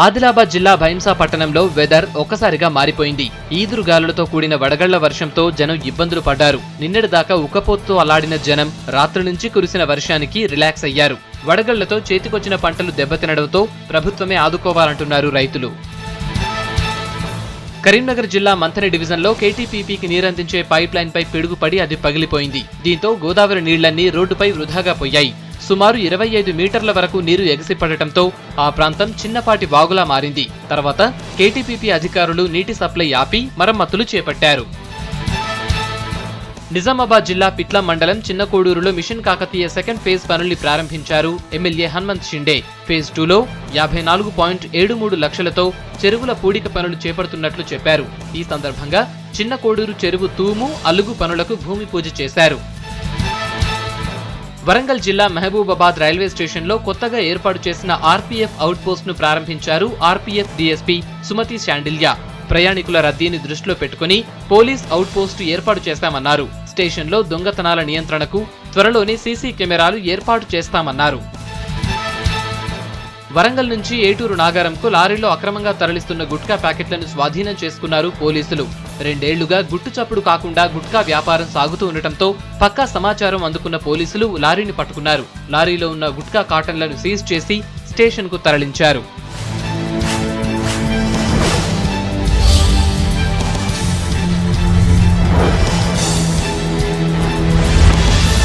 ఆదిలాబాద్ జిల్లా భైంసా పట్టణంలో వెదర్ ఒక్కసారిగా మారిపోయింది. ఈదురుగాలులతో కూడిన వడగళ్ల వర్షంతో జనం ఇబ్బందులు పడ్డారు. నిన్నటిదాకా ఉక్కపోతతో అల్లాడిన జనం రాత్రి నుంచి కురిసిన వర్షానికి రిలాక్స్ అయ్యారు. వడగళ్లతో చేతికొచ్చిన పంటలు దెబ్బతినడంతో ప్రభుత్వమే ఆదుకోవాలంటున్నారు రైతులు. కరీంనగర్ జిల్లా మంథని డివిజన్లో కేటీపీపీకి నీరందించే పైప్ లైన్ పై పిడుగుపడి అది పగిలిపోయింది. దీంతో గోదావరి నీళ్లన్నీ రోడ్డుపై వృధాగా పోయాయి. సుమారు 25 మీటర్ల వరకు నీరు ఎగసిపడటంతో ఆ ప్రాంతం చిన్నపాటి వాగులా మారింది. తర్వాత కేటీపీపీ అధికారులు నీటి సప్లై ఆపి మరమ్మతులు చేపట్టారు. నిజామాబాద్ జిల్లా పిట్ల మండలం చిన్నకోడూరులో మిషన్ కాకతీయ సెకండ్ ఫేజ్ పనుల్ని ప్రారంభించారు ఎమ్మెల్యే హనుమంత్ షిండే. ఫేజ్ 2లో 54.73 లక్షలతో చెరువుల పూడిక పనులు చేపడుతున్నట్లు చెప్పారు. ఈ సందర్భంగా చిన్నకోడూరు చెరువు తూము, అలుగు పనులకు భూమి పూజ చేశారు. వరంగల్ జిల్లా మహబూబాబాద్ రైల్వే స్టేషన్లో కొత్తగా ఏర్పాటు చేసిన ఆర్పీఎఫ్ అవుట్ పోస్ట్ ను ప్రారంభించారు ఆర్పీఎఫ్ డీఎస్పీ సుమతి శాండిల్య. ప్రయాణికుల రద్దీని దృష్టిలో పెట్టుకుని పోలీస్ అవుట్ పోస్టు ఏర్పాటు చేస్తామన్నారు. స్టేషన్లో దొంగతనాల నియంత్రణకు త్వరలోనే సీసీ కెమెరాలు ఏర్పాటు చేస్తామన్నారు. వరంగల్ నుంచి ఏటూరు నాగారంకు లారీలో అక్రమంగా తరలిస్తున్న గుట్కా ప్యాకెట్లను స్వాధీనం చేసుకున్నారు పోలీసులు. 2 ఏళ్లుగా గుట్టు చప్పుడు కాకుండా గుట్కా వ్యాపారం సాగుతూ ఉండటంతో పక్కా సమాచారం అందుకున్న పోలీసులు లారీని పట్టుకున్నారు. లారీలో ఉన్న గుట్కా కాటన్లను సీజ్ చేసి స్టేషన్కు తరలించారు.